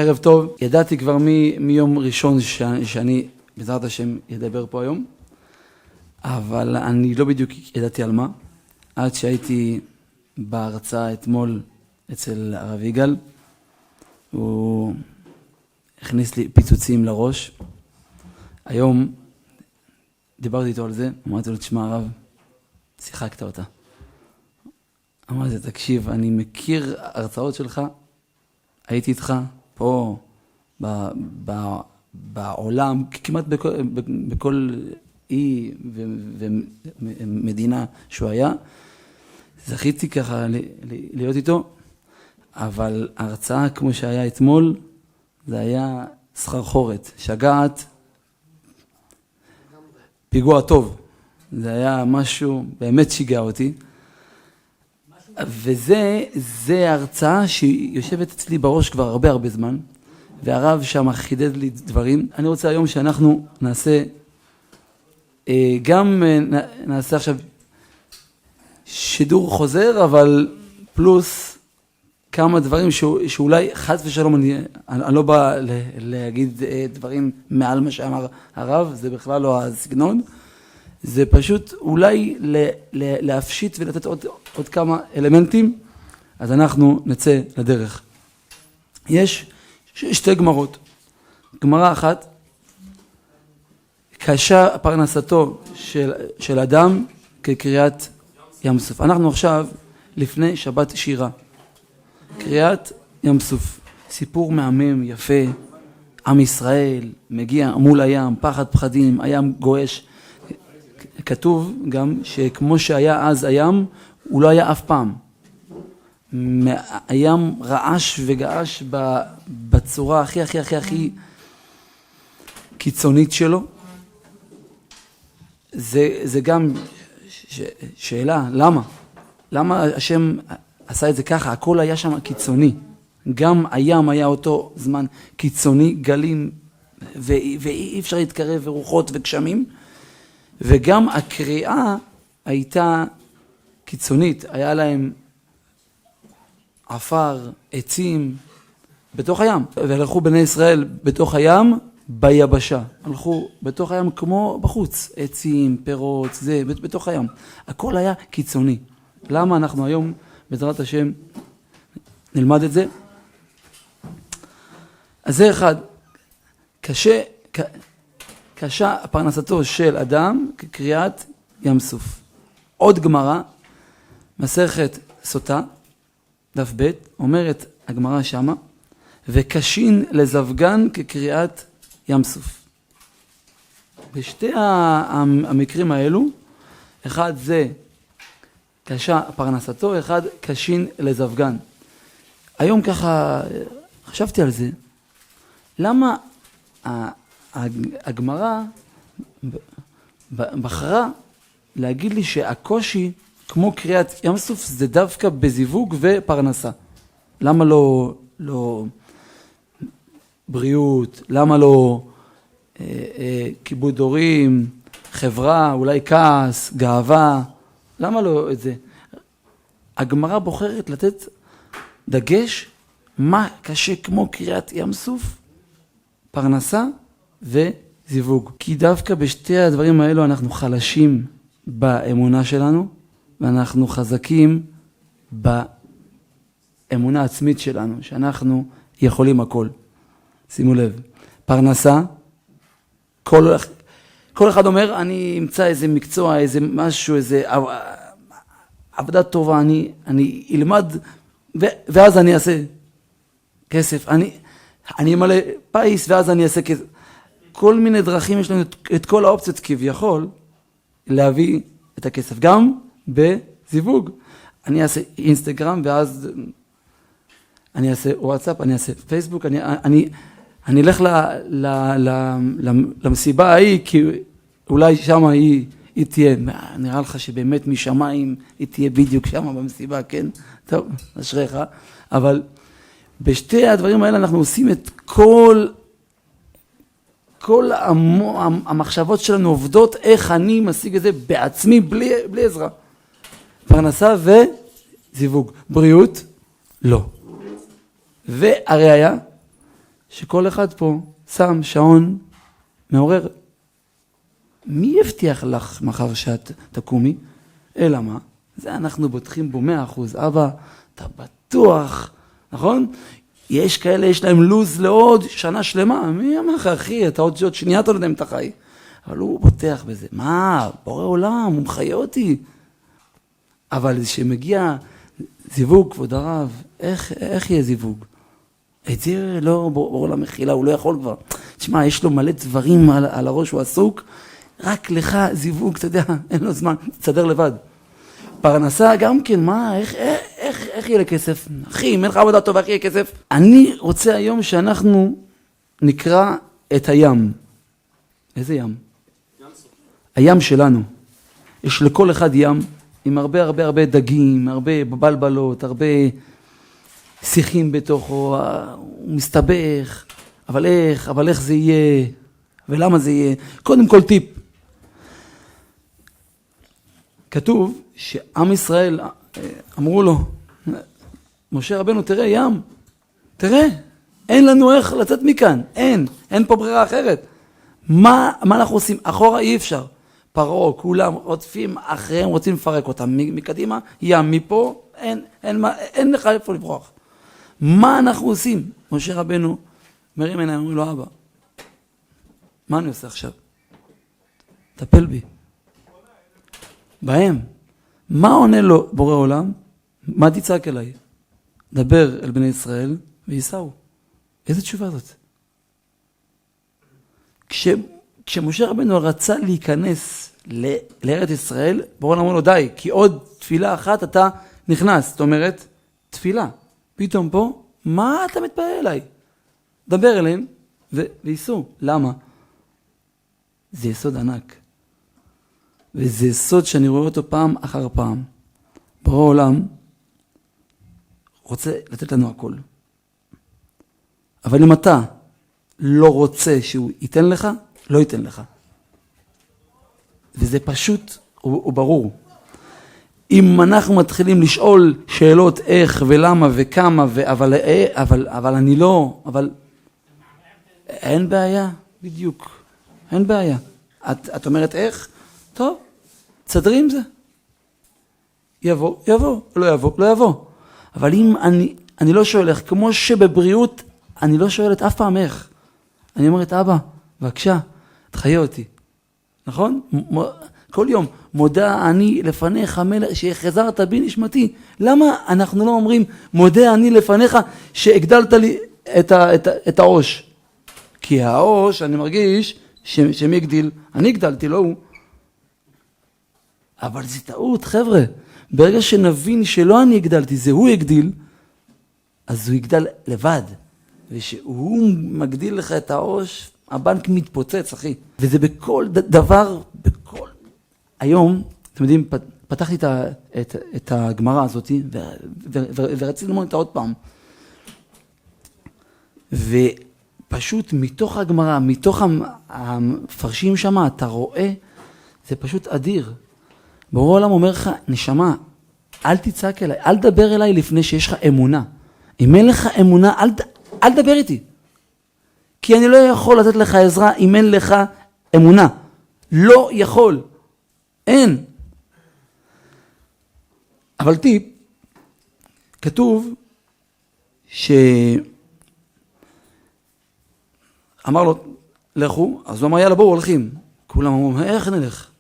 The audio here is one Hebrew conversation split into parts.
ערב טוב, ידעתי כבר מיום ראשון שאני בעזרת השם ידבר פה היום, אבל אני לא בדיוק ידעתי על מה, עד שהייתי בהרצאה אתמול אצל הרב יגאל, הוא הכניס לי פיצוצים לראש. היום דיברתי איתו על זה, אמרתי לו, תשמע הרב, שיחקת אותה. אמרתי, תקשיב, אני מכיר הרצאות שלך, הייתי איתך פה בעולם, כמעט בכל אי ומדינה שהוא היה, זכיתי ככה להיות איתו, אבל ההרצאה כמו שהיה אתמול, זה היה סחרחורת, שגעת, פיגוע טוב. זה היה משהו, באמת שיגע אותי. וזה הרצאה שיושבת אצלי בראש כבר הרבה זמן, והרב שם חידד לי דברים. אני רוצה היום שאנחנו נעשה, גם נעשה עכשיו שידור חוזר, אבל פלוס כמה דברים שאולי חס ושלום, אני לא בא להגיד דברים מעל מה שאמר הרב, זה בכלל לא הסגנון, זה פשוט אולי להפשיט ולתת עוד כמה אלמנטים, אז אנחנו נצא לדרך. יש שתי גמרות. גמרה אחת, קשה פרנסתו של אדם כקריאת ים סוף. אנחנו עכשיו לפני שבת שירה. קריאת ים סוף, סיפור מהמם, יפה, עם ישראל מגיע מול הים, פחד פחדים, הים גועש. כתוב גם שכמו שהיה אז הים, הוא לא היה אף פעם. הים רעש וגעש בצורה הכי קיצונית שלו. זה גם שאלה, למה? למה השם עשה את זה ככה? הכל היה שם קיצוני. גם הים היה אותו זמן קיצוני, גלים, ואי אפשר להתקרב, ורוחות וגשמים. וגם הקריאה הייתה קיצונית. היה להם עפר, עצים, בתוך הים. והלכו בני ישראל בתוך הים, ביבשה. הלכו בתוך הים כמו בחוץ. עצים, פירות, זה, בתוך הים. הכל היה קיצוני. למה אנחנו היום, בעזרת השם, נלמד את זה? אז זה אחד. קשה פרנסתו של אדם כקריאת ים סוף. עוד גמרא, מסכת סוטה, דף ב', אומרת הגמרא שמה, וקשין לזווגן כקריאת ים סוף. בשתי המקרים האלו, אחד זה קשה פרנסתו, אחד קשין לזווגן. היום ככה חשבתי על זה, למה הגמרא בחרה להגיד לי שהקושי כמו קריאת ים סוף זה דווקא בזיווג ופרנסה. למה לא בריאות, למה לא כיבוד הורים, חברה, אולי כעס, גאווה, למה לא את זה? הגמרא בוחרת לתת דגש מה קשה כמו קריאת ים סוף, פרנסה וזיווג. כי דווקא בשתי הדברים האלו אנחנו חלשים באמונה שלנו, ואנחנו חזקים באמונה העצמית שלנו, שאנחנו יכולים הכל. שימו לב, פרנסה, כל אחד אומר, אני אמצא איזה מקצוע, איזה משהו, איזה עבודה טובה, אני אלמד, ואז אני אעשה כסף. אני אמלא פייס, ואז אני אעשה כסף. כל מיני דרכים, יש לנו את כל האופציות כביכול, להביא את הכסף. גם בזיווג. אני אעשה אינסטגרם, ואז אני אעשה וואטסאפ, אני אעשה פייסבוק, אני אלך למסיבה ההיא, כי אולי שם היא תהיה, נראה לך שבאמת משמיים היא תהיה בדיוק שם במסיבה, כן? טוב, אשריך. אבל בשתי הדברים האלה אנחנו עושים את כל המחשבות שלנו עובדות, איך אני משיג את זה בעצמי, בלי עזרה. פרנסה וזיווג. בריאות, לא. והראיה, שכל אחד פה שם שעון מעורר. מי יבטיח לך מחר שאת תקומי? אלא מה? זה אנחנו בוטחים בו 100%. אבא, אתה בטוח, נכון? יש כאלה, יש להם לוז לעוד שנה שלמה. מי אמר לך, אחי, אתה עוד שנייה אתה לא יודע אם אתה חי. אבל הוא בוטח בזה. מה? בורא עולם, הוא מחיה אותי. אבל שמגיע זיווג, כבוד הרב, איך יהיה זיווג? את זה לא בורא עולם מחילה, הוא לא יכול כבר. תשמע, יש לו מלא דברים על הראש, הוא עסוק. רק לך זיווג, אתה יודע, אין לו זמן, תסדר לבד. פרנסה גם כן, מה, איך יהיה לכסף? אחי, אם אין לך עבודה טובה, איך יהיה כסף? אני רוצה היום שאנחנו נקרא את הים. איזה ים? הים שלנו. יש לכל אחד ים עם הרבה דגים, הרבה בלבלות, הרבה שיחים בתוכו, הוא מסתבך, אבל איך זה יהיה, ולמה זה יהיה? קודם כל טיפ. כתוב שעם ישראל אמרו לו, משה רבנו, תראה ים, תראה, אין לנו איך לצאת מכאן, אין פה ברירה אחרת. מה אנחנו עושים? אחורה אי אפשר. פרעה, כולם עוטפים אחריהם, רוצים לפרק אותם. מקדימה, ים, מפה, אין לך איפה לברוח. מה אנחנו עושים? משה רבנו מרים עיניים, אומרים לו, אבא, מה אני עושה עכשיו? טפל בי. בהם. מה עונה לו בורא עולם? מה תצעק אליי? דבר אל בני ישראל ויסעו. איזה תשובה זאת? כשמשה רבנו רצה להיכנס לארץ ישראל, בורא עולם אמר לו די, כי עוד תפילה אחת אתה נכנס. זאת אומרת, תפילה. פתאום פה, מה אתה מתפעל אליי? דבר אליהם ויסעו. למה? זה יסוד ענק. וזה יסוד שאני רואה אותו פעם אחר פעם. בורא עולם רוצה לתת לנו הכל. אבל אם אתה לא רוצה שהוא ייתן לך, לא ייתן לך. וזה פשוט וברור. אם אנחנו מתחילים לשאול שאלות איך ולמה וכמה, אבל אני לא, אבל אין בעיה, בדיוק. אין בעיה. את אומרת איך? טוב, תסדרי עם זה. יבוא, לא יבוא. אבל אם אני לא שואל איך, כמו שבבריאות אני לא שואלת אף פעם איך. אני אומרת, אבא, בבקשה, תחיה אותי. נכון? כל יום, מודה אני לפניך מלך, שהחזרת בי נשמתי. למה אנחנו לא אומרים, מודה אני לפניך שהגדלת לי את העוש? כי העוש, אני מרגיש שמי הגדיל? אני הגדלתי, לא הוא. אבל זה טעות, חבר'ה. ברגע שנבין שלא אני הגדלתי, זה הוא הגדיל, אז הוא יגדל לבד. ושהוא מגדיל לך את העוש, הבנק מתפוצץ, אחי. וזה בכל דבר, בכל... היום, אתם יודעים, פתחתי את הגמרא הזאת, ורציתי ללמוד אותה עוד פעם. ופשוט מתוך הגמרא, מתוך המפרשים שם, אתה רואה, זה פשוט אדיר. בורא עולם אומר לך, נשמה, אל תצעק אליי, אל תדבר אליי לפני שיש לך אמונה. אם אין לך אמונה, אל תדבר איתי. כי אני לא יכול לתת לך עזרה אם אין לך אמונה. לא יכול. אין. אבל טיפ, כתוב אמר לו, לכו, אז הוא אמר, יאללה בואו הולכים. כולם אמרו, איך נלך?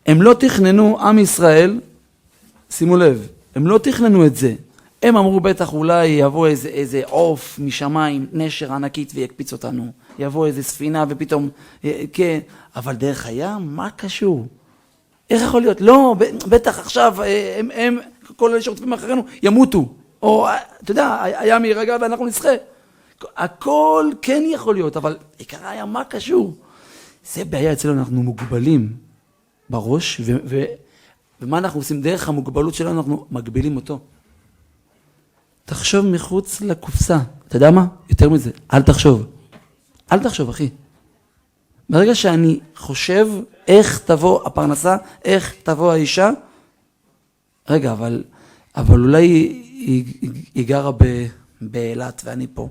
הם לא תכננו עם ישראל, שימו לב, הם לא תכננו את זה. הם אמרו בטח אולי יבוא איזה עוף משמיים, נשר ענקית ויקפיץ אותנו. יבוא איזה ספינה ופתאום, כן, אבל דרך הים, מה קשור? איך יכול להיות? לא, בטח עכשיו הם, כל אלה שרוצים אחרינו, ימותו. או, אתה יודע, הים יירגע ואנחנו נשחה. הכל כן יכול להיות, אבל עיקר הים, מה קשור? זה בעיה אצלנו, אנחנו מוגבלים בראש, ומה אנחנו עושים? דרך המוגבלות שלנו, אנחנו מגבילים אותו. תחשוב מחוץ לקופסה. אתה יודע מה? יותר מזה, אל תחשוב. אל תחשוב, אחי. ברגע שאני חושב איך תבוא הפרנסה, איך תבוא האישה, רגע, אבל אולי היא גרה באילת ואני פה.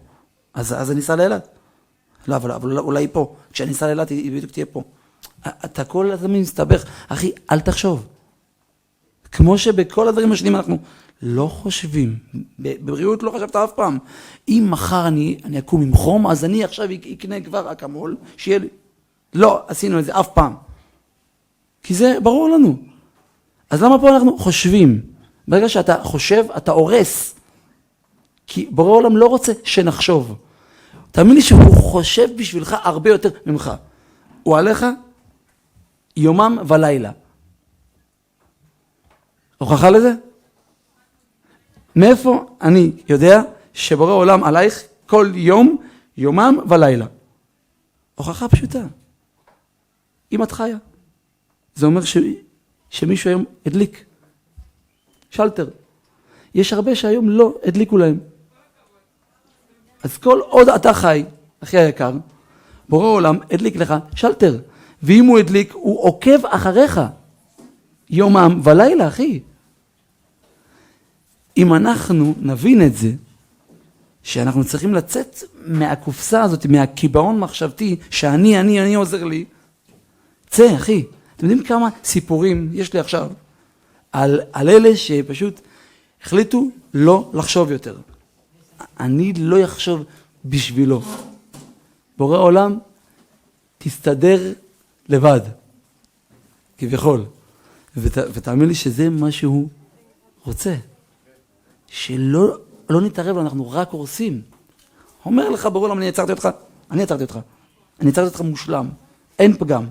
אז אני אסע לאילת. לא, אבל אולי פה. כשאני אסע לאילת, היא בדיוק תהיה פה. אתה כל הזמן מסתבך. אחי, אל תחשוב. כמו שבכל הדברים השניים אנחנו לא חושבים. בבריאות לא חשבת אף פעם. אם מחר אני אקום עם חום, אז אני עכשיו אקנה כבר אקמול, שיהיה לי. לא, עשינו את זה אף פעם. כי זה ברור לנו. אז למה פה אנחנו חושבים? ברגע שאתה חושב, אתה הורס. כי ברור העולם לא רוצה שנחשוב. תאמין לי שהוא חושב בשבילך הרבה יותר ממך. הוא עליך יומם ולילה. הוכחה לזה? מאיפה אני יודע שבורא עולם עלייך כל יום, יומם ולילה? הוכחה פשוטה. אם את חיה. זה אומר שמישהו היום הדליק. שלטר. יש הרבה שהיום לא הדליקו להם. אז כל עוד אתה חי, אחי היקר, בורא עולם הדליק לך שלטר. ואם הוא הדליק, הוא עוקב אחריך. יומם ולילה, אחי. אם אנחנו נבין את זה, שאנחנו צריכים לצאת מהקופסה הזאת, מהקיבעון מחשבתי, שאני עוזר לי, צא, אחי. אתם יודעים כמה סיפורים יש לי עכשיו על אלה שפשוט החליטו לא לחשוב יותר. אני לא אחשוב בשבילו. בורא עולם, תסתדר לבד. כביכול. ותאמין לי שזה מה שהוא רוצה. שלא נתערב, אנחנו רק הורסים. אומר לך בורא עולם, אני עצרתי אותך מושלם. אין פגם.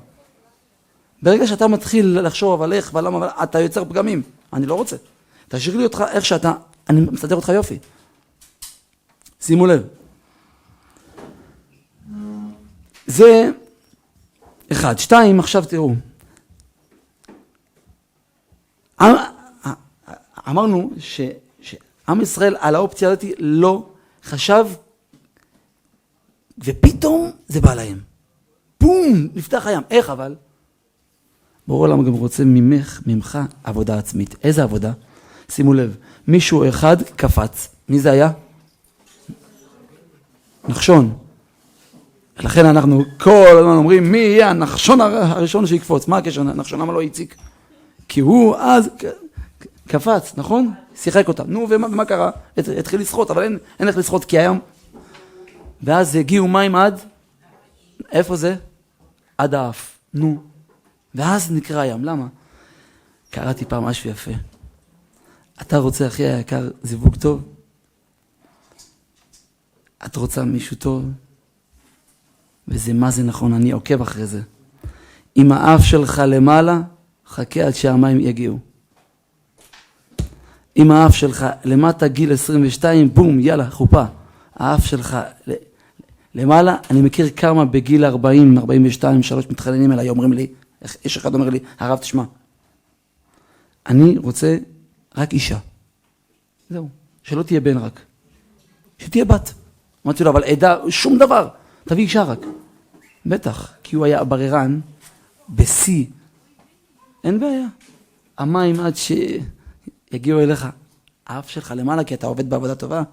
ברגע שאתה מתחיל לחשוב על איך ולמה, אתה יוצר פגמים. אני לא רוצה. תשאיר לי אותך איך שאתה, אני מסתדר אותך יופי. שימו לב. זה אחד. שתיים, עכשיו תראו. אמרנו שעם ישראל על האופציה הזאת לא חשב, ופתאום זה בא להם. בום, נפתח הים. איך אבל? בורא עולם גם רוצה ממך עבודה עצמית. איזה עבודה? שימו לב, מישהו אחד קפץ. מי זה היה? נחשון. לכן אנחנו כל הזמן אומרים, מי יהיה הנחשון הראשון שיקפוץ? מה הקשר? נחשון למה לא הציק? כי הוא אז קפץ, נכון? שיחק אותה. נו, ומה קרה? התחיל לשחות, אבל אין איך לשחות כי היום. ואז הגיעו מים עד, איפה זה? עד האף. נו. ואז נקרא ים. למה? קראתי פעם משהו יפה. אתה רוצה, אחי היקר, זיווג טוב? את רוצה מישהו טוב? וזה מה זה נכון, אני עוקב אחרי זה. אם האף שלך למעלה, חכה עד שהמים יגיעו. אם האף שלך למטה גיל 22, בום, יאללה, חופה. האף שלך למעלה, אני מכיר כמה בגיל 40, 42, 3 מתחננים אליי, אומרים לי, יש אחד אומר לי, הרב תשמע, אני רוצה רק אישה. זהו, שלא תהיה בן רק. שתהיה בת. אמרתי לו, אבל עדה, שום דבר. תביא אישה רק. בטח, כי הוא היה בררן, בסי. אין בעיה. המים עד שיגיעו אליך, האף שלך למעלה, כי אתה עובד בעבודה טובה,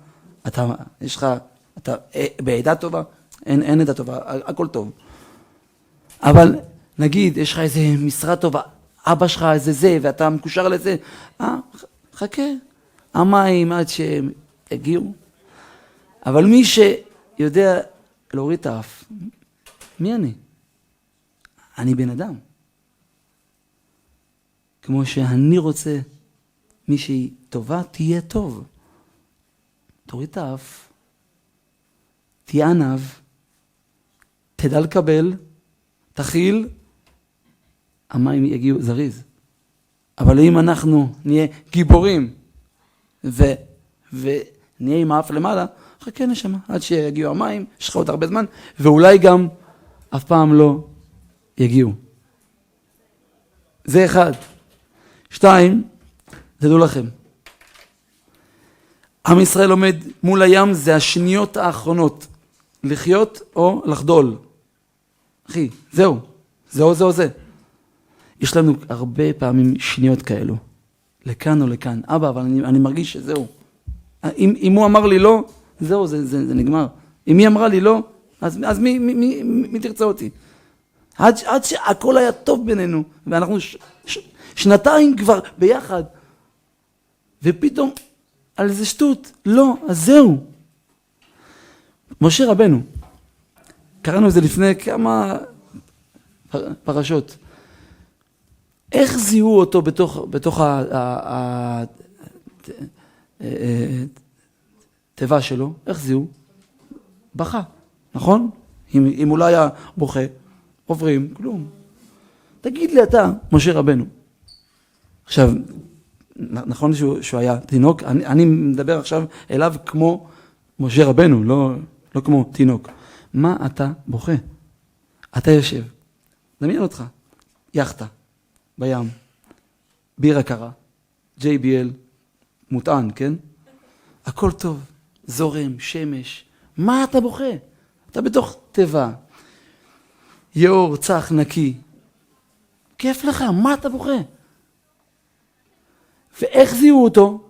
יש לך, אתה בעדה טובה, אין עדה טובה, הכל טוב. אבל נגיד, יש לך איזה משרה טובה, אבא שלך איזה זה, ואתה מקושר לזה, חכה, המים עד שהם הגיעו. אבל מי שיודע להוריד את האף, מי אני? אני בן אדם. כמו שאני רוצה, מי שהיא טובה, תהיה טוב. תוריד את האף, תהיה ענב, תדע לקבל, תכיל, המים יגיעו זריז. אבל אם אנחנו נהיה גיבורים, ונהיה עם האף למעלה, חכה נשמה, עד שיגיעו המים, יש לך עוד הרבה זמן, ואולי גם אף פעם לא יגיעו. זה אחד. 2, תדעו לכם. עם ישראל עומד מול הים, זה השניות האחרונות. לחיות או לחדול. אחי, זהו. זה. יש לנו הרבה פעמים שניות כאלו. לכאן או לכאן. אבא, אבל אני מרגיש שזהו. אם הוא אמר לי לא, זהו, זה נגמר. אם היא אמרה לי לא, אז מי תרצה אותי? עד שהכל היה טוב בינינו, ואנחנו שנתיים כבר ביחד, ופתאום על זה שטות, לא, אז זהו. משה רבנו, קראנו את זה לפני כמה פרשות, איך זיהו אותו בתוך התיבה שלו? איך זיהו? בכה, נכון? אם הוא לא היה בוכה, עוברים, כלום. תגיד לי אתה, משה רבנו. עכשיו, נכון שהוא היה תינוק, אני מדבר עכשיו אליו כמו משה רבנו, לא כמו תינוק. מה אתה בוכה? אתה יושב, דמיין אותך, יחתה, בים, בירה קרה, JBL, מוטען, כן? הכל טוב, זורם, שמש. מה אתה בוכה? אתה בתוך טבע, יאור, צח, נקי. כיף לך, מה אתה בוכה? ואיך זיהו אותו?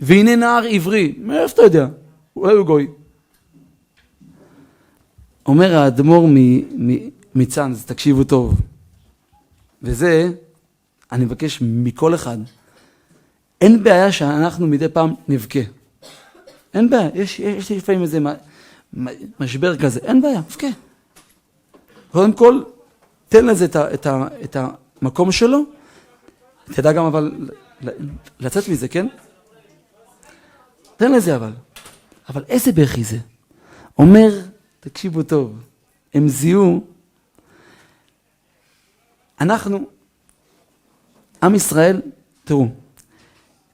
והנה נער עברי, מאיפה אתה יודע? אולי הוא גוי. אומר האדמו"ר מצאנז, תקשיבו טוב. וזה, אני מבקש מכל אחד, אין בעיה שאנחנו מדי פעם נבכה. אין בעיה, יש לי לפעמים איזה משבר כזה, אין בעיה, נבכה. קודם כל, תן לזה את המקום שלו, תדע גם אבל לצאת מזה, כן? תן לזה אבל איזה בכי זה? אומר, תקשיבו טוב, הם זיהו, אנחנו, עם ישראל, תראו,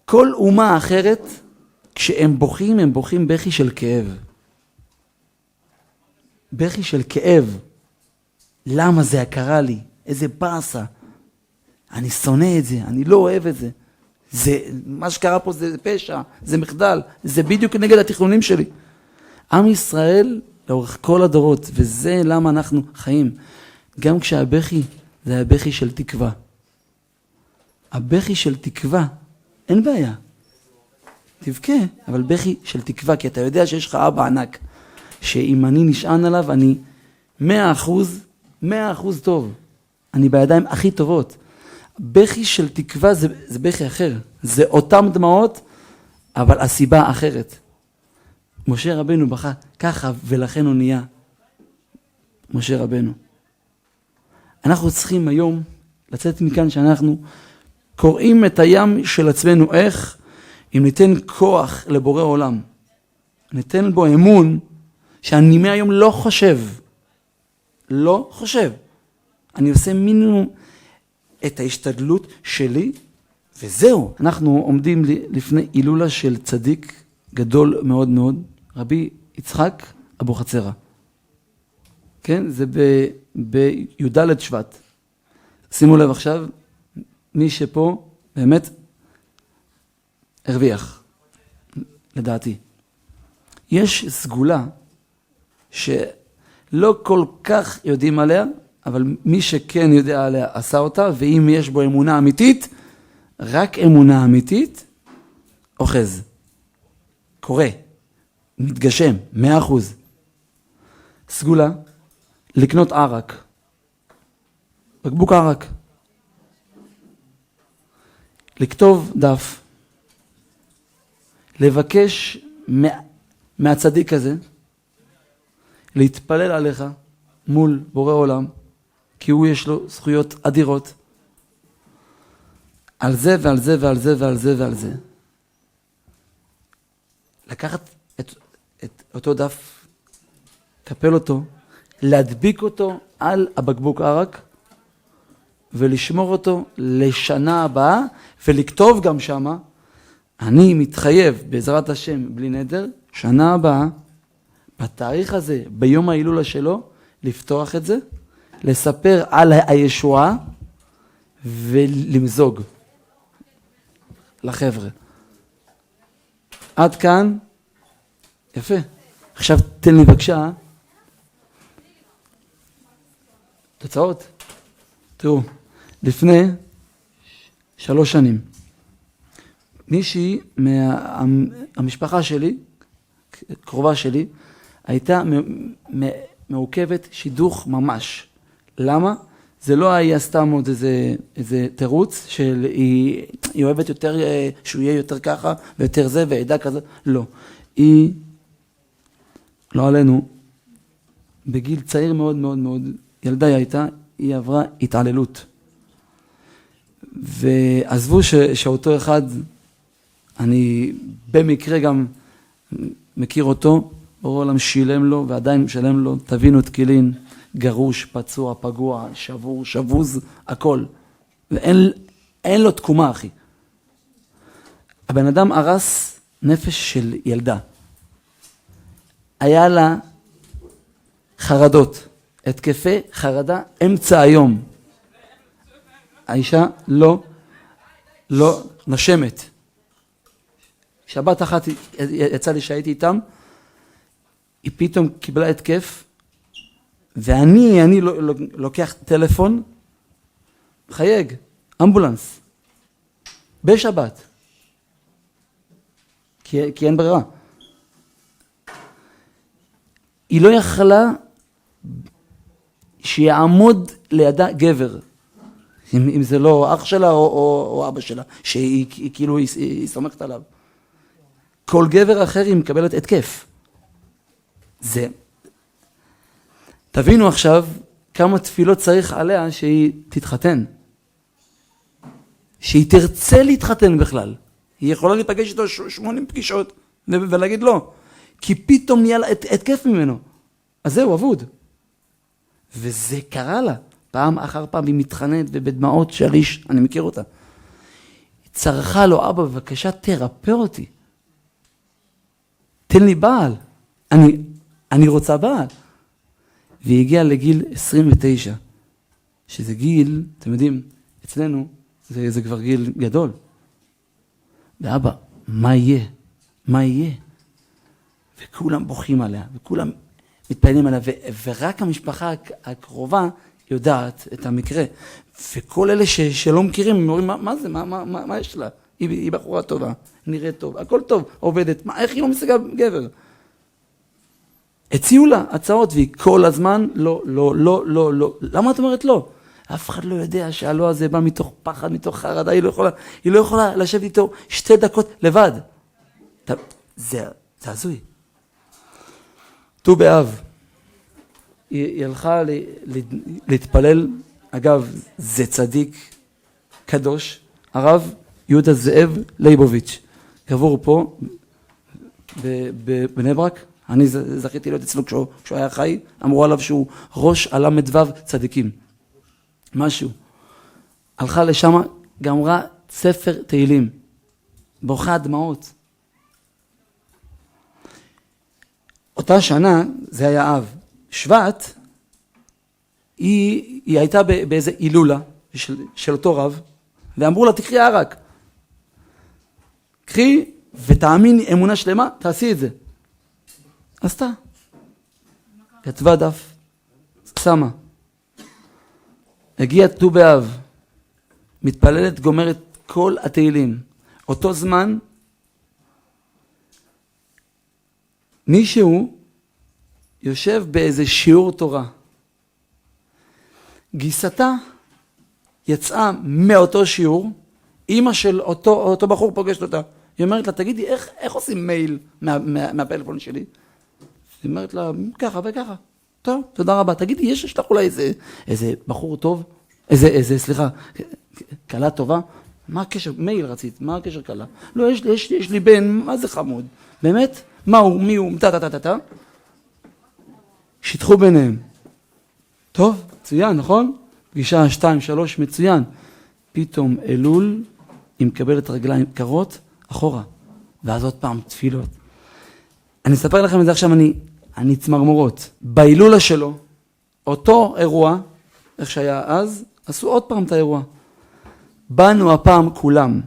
כל אומה אחרת, כשהם בוכים, הם בוכים בכי של כאב. בכי של כאב. למה זה קרה לי? איזה באסה. אני שונא את זה, אני לא אוהב את זה. מה שקרה פה זה פשע, זה מחדל, זה בדיוק נגד התכנונים שלי. עם ישראל לאורך כל הדורות, וזה למה אנחנו חיים. גם כשהבכי זה הבכי של תקווה. הבכי של תקווה, אין בעיה. תבכה, אבל בכי של תקווה, כי אתה יודע שיש לך אבא ענק, שאם אני נשען עליו, אני 100% טוב. אני בידיים הכי טובות. בכי של תקווה זה בכי אחר. זה אותם דמעות, אבל הסיבה אחרת. משה רבנו בכה ככה, ולכן הוא נהיה משה רבנו. אנחנו צריכים היום לצאת מכאן שאנחנו קוראים את הים של עצמנו. איך? אם ניתן כוח לבורא עולם, ניתן בו אמון, שאני מהיום לא חושב. אני עושה מינימום את ההשתדלות שלי, וזהו. אנחנו עומדים לפני הילולה של צדיק גדול מאוד מאוד, רבי יצחק אבוחצירא. כן? זה בי"ד שבט. שימו לב עכשיו, מי שפה באמת הרוויח, לדעתי. יש סגולה שלא כל כך יודעים עליה, אבל מי שכן יודע עליה עשה אותה, ואם יש בו אמונה אמיתית, רק אמונה אמיתית, אוחז, קורא, מתגשם, 100%. סגולה, לקנות ערק, בקבוק ערק, לכתוב דף, לבקש מהצדיק הזה, להתפלל עליך מול בורא עולם, כי הוא יש לו זכויות אדירות, על זה ועל זה ועל זה ועל זה ועל זה. לקחת את אותו דף, קפל אותו, להדביק אותו על הבקבוק ערק, ולשמור אותו לשנה הבאה, ולכתוב גם שמה, אני מתחייב בעזרת השם בלי נדר, שנה הבאה, בתאריך הזה, ביום ההילולה שלו, לפתוח את זה, לספר על הישועה, ולמזוג לחבר'ה. עד כאן, יפה. עכשיו תן לי בבקשה, תוצאות. תראו, לפני 3 שנים, מישהי מהמשפחה שלי, קרובה שלי, הייתה מעוכבת שידוך ממש. למה? זה לא היה סתם עוד איזה תירוץ שהיא אוהבת יותר, שהוא יהיה יותר ככה ויותר זה ועדה כזה. לא. היא, לא עלינו, בגיל צעיר מאוד מאוד מאוד, ילדה היא הייתה, היא עברה התעללות. ועזבו שאותו אחד, אני במקרה גם מכיר אותו, ברור עולם שילם לו ועדיין משלם לו, תבינו את קילין, גרוש, פצוע, פגוע, שבור, שבוז, הכל. ואין לו תקומה, אחי. הבן אדם הרס נפש של ילדה. היה לה חרדות, התקפי חרדה, אמצע היום. האישה לא נושמת. שבת אחת יצא לי שהייתי איתם, היא פתאום קיבלה התקף, ואני לוקח טלפון, חייג, אמבולנס, בשבת, כי אין ברירה. היא לא יכלה שיעמוד לידה גבר, אם זה לא אח שלה או אבא שלה, שהיא כאילו היא סומכת עליו. כל גבר אחר היא מקבלת התקף. זה. תבינו עכשיו כמה תפילות צריך עליה שהיא תתחתן. שהיא תרצה להתחתן בכלל. היא יכולה להיפגש איתו 80 פגישות ולהגיד לא. כי פתאום נהיה לה התקף ממנו. אז זהו, אבוד. וזה קרה לה. פעם אחר פעם היא מתחננת ובדמעות של איש, אני מכיר אותה. צרחה לו, אבא, בבקשה תרפא אותי. תן לי בעל. אני רוצה בעל. והיא הגיעה לגיל 29, שזה גיל, אתם יודעים, אצלנו זה כבר גיל גדול. ואבא, מה יהיה? מה יהיה? וכולם בוכים עליה, וכולם מתפעלים עליה, ורק המשפחה הקרובה יודעת את המקרה. וכל אלה שלא מכירים, הם אומרים, מה זה? מה יש לה? היא בחורה טובה, נראית טוב, הכל טוב, עובדת. איך היא לא משיגה גבר? הציעו לה הצעות, והיא כל הזמן, לא. למה את אומרת לא? אף אחד לא יודע שהלא הזה בא מתוך פחד, מתוך חרדה, היא לא יכולה לשבת איתו 2 דקות לבד. זה הזוי. ט"ו באב, היא הלכה להתפלל, אגב, זה צדיק קדוש, הרב יהודה זאב ליבוביץ', קבור פה בבני ברק. אני זכיתי להיות אצלו כשהוא היה חי, אמרו עליו שהוא ראש הל"ו צדיקים. משהו. הלכה לשם, גמרה ספר תהילים, בוכה דמעות. אותה שנה, זה היה אב, שבט, היא הייתה באיזה הילולה של אותו רב, ואמרו לה, תקחי ערק. קחי ותאמיני אמונה שלמה, תעשי את זה. עשתה. כתבה דף, שמה. הגיע ט"ו באב, מתפללת, גומרת כל התהילים. אותו זמן, מישהו יושב באיזה שיעור תורה. גיסתה יצאה מאותו שיעור, אמא של אותו בחור פוגשת אותה. היא אומרת לה, תגידי, איך עושים מייל מהפלאפון שלי? היא אומרת לה, ככה וככה. טוב, תודה רבה. תגידי, יש לך אולי איזה בחור טוב? סליחה, קלה טובה? מה הקשר? מייל רצית, מה הקשר קלה? לא, יש לי בן, מה זה חמוד? באמת? מה הוא, מי הוא, טה. שיתחו ביניהם. טוב, מצוין, נכון? פגישה 2-3, מצוין. פתאום אלול, היא מקבלת רגליים קרות, אחורה. ואז עוד פעם, תפילות. אני אספר לכם את זה עכשיו, אני צמרמורות. בהילולה שלו, אותו אירוע, איך שהיה אז, עשו עוד פעם את האירוע. באנו הפעם כולם,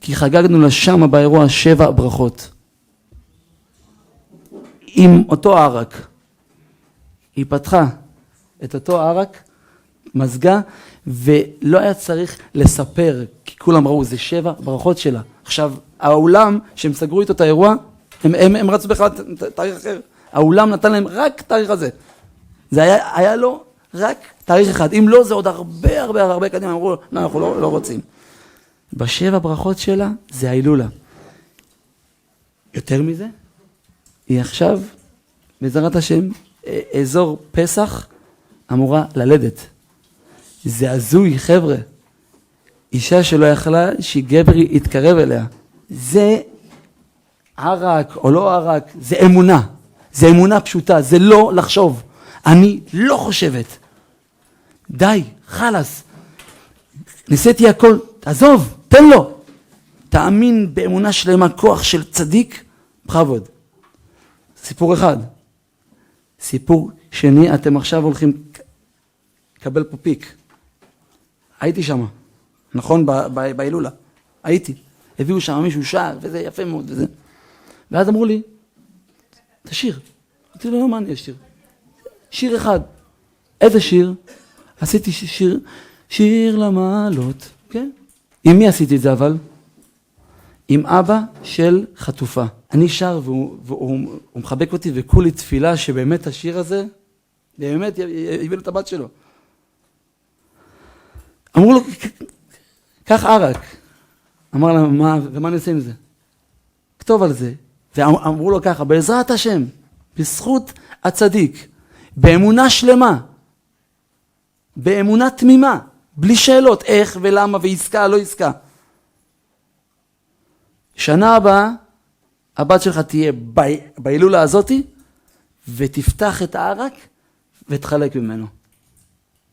כי חגגנו לשם באירוע 7 ברכות. עם אותו ערק. היא פתחה את אותו ערק, מזגה, ולא היה צריך לספר, כי כולם ראו, זה 7 ברכות שלה. עכשיו, האולם, שהם סגרו איתו את האירוע, הם רצו בכלל תאריך אחר. האולם נתן להם רק תאריך הזה. זה היה לו רק תאריך אחד. אם לא, זה עוד הרבה הרבה הרבה קדימה. אמרו, לא, אנחנו לא רוצים. בשבע ברכות שלה זה ההילולה. יותר מזה, היא עכשיו, בעזרת השם, אזור פסח אמורה ללדת. זה הזוי, חבר'ה. אישה שלא יכלה שגבר יתקרב אליה. זה ערק או לא ערק, זה אמונה. זה אמונה פשוטה, זה לא לחשוב. אני לא חושבת. די, חלס. ניסיתי הכל, תעזוב, תן לו. תאמין באמונה שלמה, כוח של צדיק, בכבוד. סיפור אחד. סיפור שני, אתם עכשיו הולכים לקבל פה פיק. הייתי שם, נכון? בהילולה. הייתי. הביאו שם מישהו שר, וזה יפה מאוד, וזה. ואז אמרו לי, תשיר. אמרתי לו, לא, מה אני אשיר? שיר אחד. איזה שיר? עשיתי שיר למעלות. כן? עם מי עשיתי את זה אבל? עם אבא של חטופה. אני שר והוא מחבק אותי וכולי תפילה שבאמת השיר הזה, באמת יביא לו את הבת שלו. אמרו לו, קח ערק. אמר לה, ומה אני עושה עם זה? כתוב על זה. ואמרו לו ככה, בעזרת השם, בזכות הצדיק, באמונה שלמה, באמונה תמימה, בלי שאלות, איך ולמה ועסקה, לא עסקה. שנה הבאה, הבת שלך תהיה בהילולה הזאת, ותפתח את הערק, ותחלק ממנו.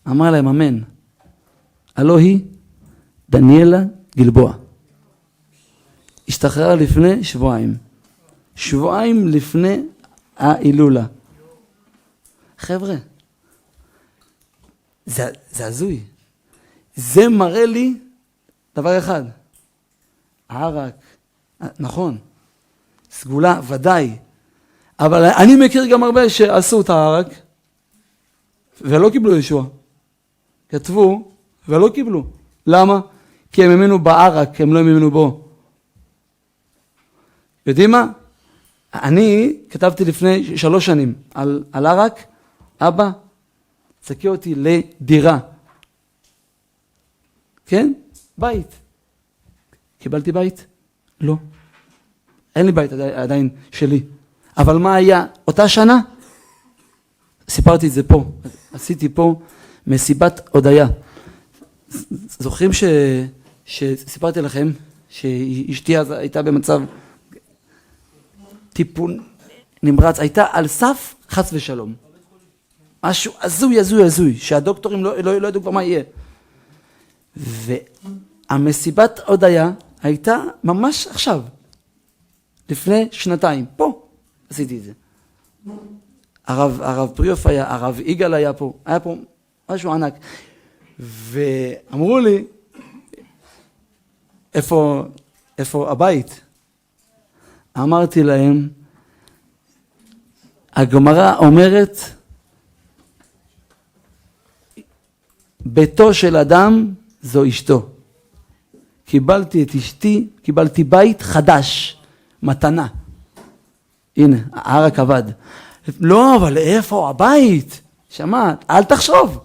אמר להם, אמן. הלא היא, דניאלה גלבוע. השתחררה לפני שבועיים. שבועיים לפני ההילולה. חבר'ה, זה הזוי. זה מראה לי דבר אחד. הערק, נכון, סגולה, ודאי. אבל אני מכיר גם הרבה שעשו את הערק, ולא קיבלו ישוע. כתבו, ולא קיבלו. למה? כי הם האמינו בערק, הם לא האמינו בו. יודעים מה? אני כתבתי לפני 3 שנים על ערק, אבא, תסקי אותי לדירה. כן? בית. קיבלתי בית? לא. אין לי בית עדיין שלי. אבל מה היה? אותה שנה? סיפרתי את זה פה. עשיתי פה מסיבת הודיה. זוכרים שסיפרתי לכם שאשתי אז הייתה במצב טיפול נמרץ, הייתה על סף חס ושלום. משהו הזוי, שהדוקטורים לא ידעו כבר מה יהיה. והמסיבת הודיה הייתה ממש עכשיו, לפני 2 פה עשיתי את זה. הרב פריוף היה, הרב יגאל היה פה משהו ענק. ואמרו לי, איפה הבית? אמרתי להם, הגמרא אומרת, ביתו של אדם זו אשתו. קיבלתי את אשתי, קיבלתי בית חדש, מתנה. הנה, הערק עבד. לא, אבל איפה הבית? שמעת, אל תחשוב.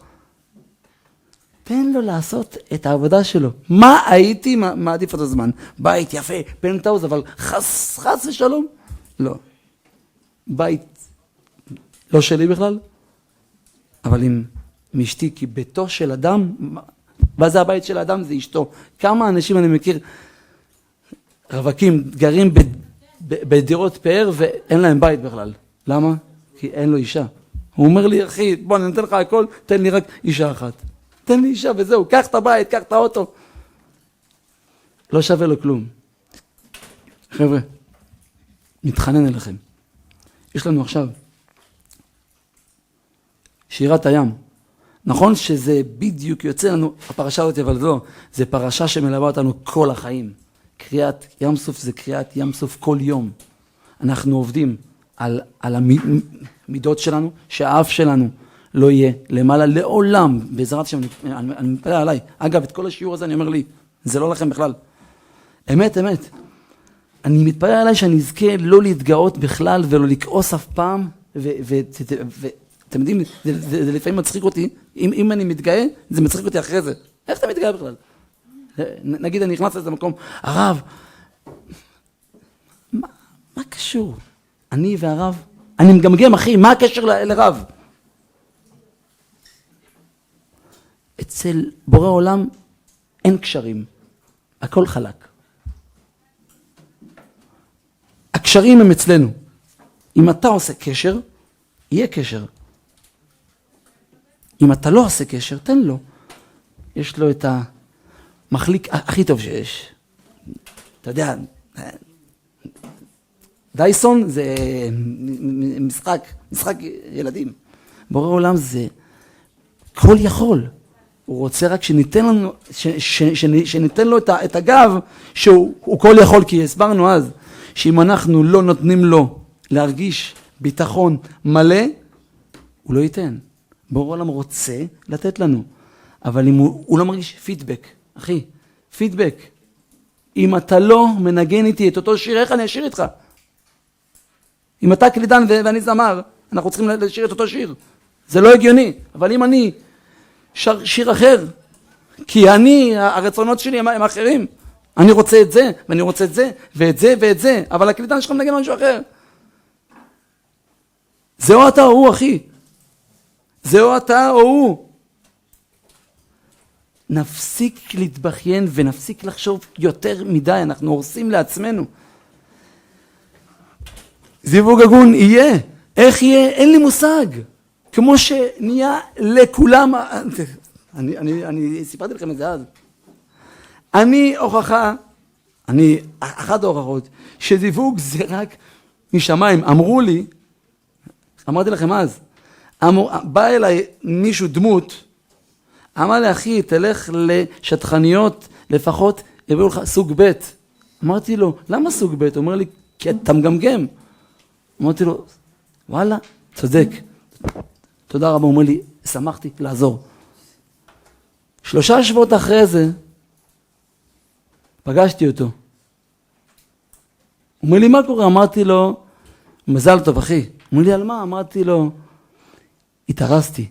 תן לו לעשות את העבודה שלו. מה הייתי מעדיף את הזמן? בית יפה, פנטאוז, אבל חס ושלום? לא. בית לא שלי בכלל, אבל עם אשתי, כי ביתו של אדם, מה זה הבית של האדם? זה אשתו. כמה אנשים אני מכיר, רווקים, גרים בדירות פאר ואין להם בית בכלל. למה? כי אין לו אישה. הוא אומר לי, אחי, בוא אני נותן לך הכל, תן לי רק אישה אחת. תן לי אישה וזהו, קח את הבית, קח את האוטו. לא שווה לו כלום. חבר'ה, מתחנן אליכם. יש לנו עכשיו שירת הים. נכון שזה בדיוק יוצא לנו, הפרשה הזאת, אבל לא, זה פרשה שמלווה אותנו כל החיים. קריאת ים סוף זה קריאת ים סוף כל יום. אנחנו עובדים על המידות שלנו, שהאף שלנו לא יהיה למעלה לעולם, בעזרת השם, אני מתפלל עליי. אגב, את כל השיעור הזה אני אומר לי, זה לא לכם בכלל. אמת. אני מתפלל עליי שאני אזכה לא להתגאות בכלל ולא לכעוס אף פעם ואתם יודעים, זה לפעמים מצחיק אותי, אם אני מתגאה, זה מצחיק אותי אחרי זה. איך אתה מתגאה בכלל? נגיד אני נכנס לאיזה מקום, הרב, מה קשור? אני והרב, אני מגמגם אחי, מה הקשר לרב? אצל בורא עולם אין קשרים, הכל חלק. הקשרים הם אצלנו. אם אתה עושה קשר, יהיה קשר. אם אתה לא עושה קשר, תן לו. יש לו את המחליק הכי טוב שיש. אתה יודע, דייסון זה משחק ילדים. בורא עולם זה כל יכול. הוא רוצה רק שניתן לו את הגב שהוא כל יכול, כי הסברנו אז שאם אנחנו לא נותנים לו להרגיש ביטחון מלא, הוא לא ייתן. בורא עולם רוצה לתת לנו, אבל אם הוא לא מרגיש פידבק, אחי, פידבק. אם אתה לא מנגן איתי את אותו שיר, איך אני אשיר איתך? אם אתה קלידן ואני זמר, אנחנו צריכים לשיר את אותו שיר. זה לא הגיוני, אבל אם אני שר שיר אחר, כי הרצונות שלי הם אחרים, אני רוצה את זה, ואני רוצה את זה, ואת זה, ואת זה, אבל הקלידן שלך מנגן משהו אחר. זה או אתה או הוא, אחי. זה או אתה או הוא. נפסיק להתבכיין ונפסיק לחשוב יותר מדי, אנחנו הורסים לעצמנו. זיווג הגון יהיה. איך יהיה? אין לי מושג. כמו שנהיה לכולם, אני סיפרתי לכם את זה אז. אני הוכחה, אחת ההוכחות, שזיווג זה רק משמיים. אמרו לי, אמרתי לכם אז, בא אליי מישהו דמות, אמר לי, אחי, תלך לשטחניות, לפחות יביאו לך סוג ב'. אמרתי לו, למה סוג ב'? הוא אומר לי, כי אתה מגמגם. אמרתי לו, וואלה, צודק. תודה רבה, הוא אומר לי, שמחתי לעזור. 3 שבועות אחרי זה, פגשתי אותו. הוא אומר לי, מה קורה? אמרתי לו, מזל טוב, אחי. הוא אומר לי, על מה? אמרתי לו, התארסתי.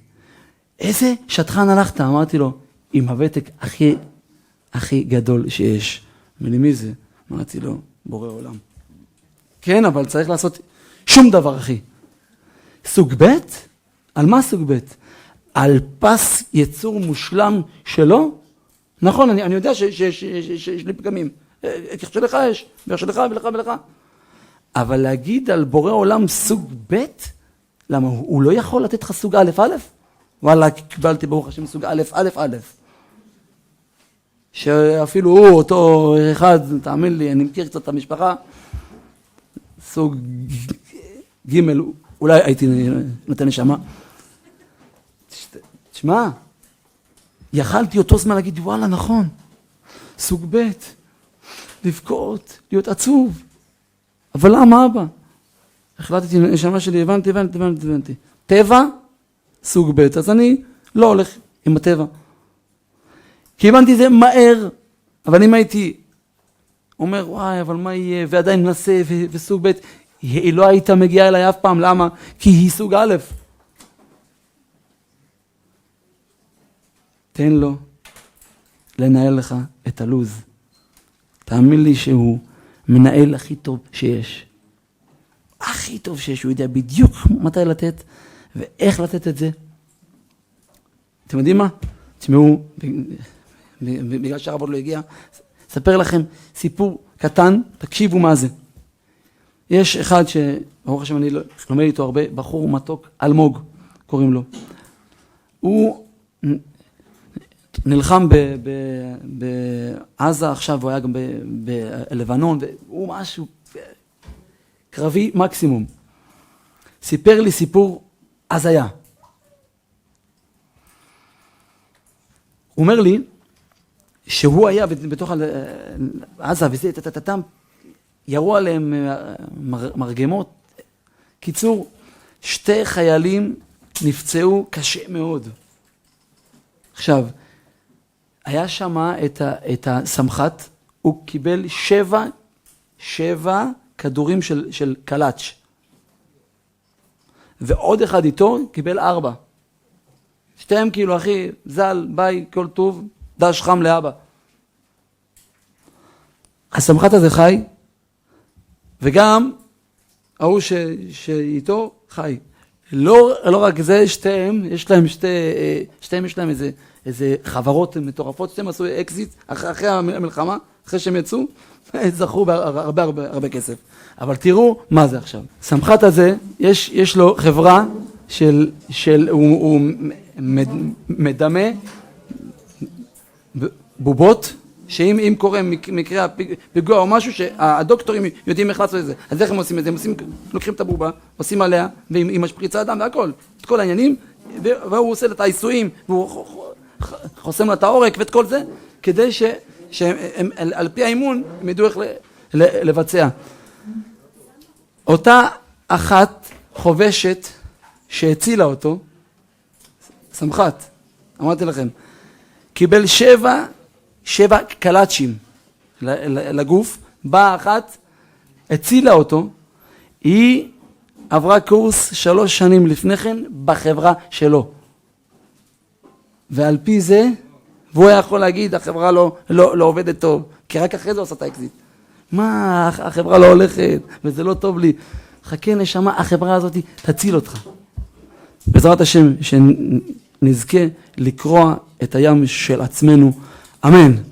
איזה שטחן הלכת? אמרתי לו, עם הוותק הכי גדול שיש. אומר לי, מי זה? אמרתי לו, בורא עולם. כן, אבל צריך לעשות שום דבר, אחי. סוג ב'? על מה סוג ב'? על פס יצור מושלם שלו? נכון, אני יודע שיש לי פגמים. איך שלך יש, ואיך שלך ולך ולך. אבל להגיד על בורא עולם סוג ב'? למה? הוא לא יכול לתת לך סוג א' א'? וואלה, קיבלתי ברוך השם סוג א' א' א'. שאפילו הוא, אותו אחד, תאמין לי, אני מכיר קצת את המשפחה, סוג ג' אולי הייתי נותן נשמה. תשמע, יכלתי אותו זמן להגיד, וואלה, נכון, סוג ב', לבכות, להיות עצוב. אבל למה אבא? החלטתי, נשמה שלי, הבנתי. טבע, סוג ב', אז אני לא הולך עם הטבע. כי הבנתי זה מהר, אבל אם הייתי אומר, וואי, אבל מה יהיה, ועדיין מנסה וסוג ב', היא לא הייתה מגיעה אליי אף פעם, למה? כי היא סוג א'. תן לו לנהל לך את הלוז. תאמין לי שהוא מנהל הכי טוב שיש. הכי טוב שיש, הוא יודע בדיוק מתי לתת ואיך לתת את זה. אתם יודעים מה? תשמעו, בגלל שהרב עוד לא הגיע, אספר לכם סיפור קטן, תקשיבו מה זה. יש אחד ברוך השם אני לומד איתו הרבה, בחור מתוק, אלמוג קוראים לו. הוא נלחם בעזה עכשיו, הוא היה גם בלבנון, והוא משהו קרבי מקסימום. סיפר לי סיפור הזיה. הוא אומר לי שהוא היה בתוך עזה וזה, ירו עליהם מרגמות. קיצור, 2 חיילים נפצעו קשה מאוד. עכשיו, היה שם את הסמח"ט, הוא קיבל 7 כדורים של קלאץ'. ועוד אחד איתו קיבל 4. שתיהם כאילו, אחי, זל, ביי, כל טוב, דש חם לאבא. הסמח"ט הזה חי, וגם ההוא שאיתו חי. לא רק זה, שתיהם יש להם איזה חברות מטורפות, שתיהם עשו אקזיט אחרי המלחמה, אחרי שהם יצאו, זכו בהרבה כסף. אבל תראו מה זה עכשיו. סמח"ט הזה, יש לו חברה הוא מדמה בובות, שאם קורה מקרה פיגוע או משהו שהדוקטורים יודעים איך לעשות את זה. אז איך הם עושים את זה? הם לוקחים את הבובה, עושים עליה, והיא משפריצה דם והכל, את כל העניינים, והוא עושה את העיסויים, והוא חוסם לה את העורק ואת כל זה, כדי שעל פי האימון הם ידעו איך לבצע. אותה אחת חובשת שהצילה אותו, סמח"ט, אמרתי לכם, קיבל 7 קלאצ'ים לגוף, באה אחת, הצילה אותו, היא עברה קורס 3 שנים לפני כן בחברה שלו. ועל פי זה, והוא יכול להגיד, החברה לא עובדת טוב, כי רק אחרי זה עושה את האקזיט. מה, החברה לא הולכת, וזה לא טוב לי. חכה נשמה, החברה הזאת תציל אותך. בעזרת השם, שנזכה לקרוע את הים של עצמנו. אמן.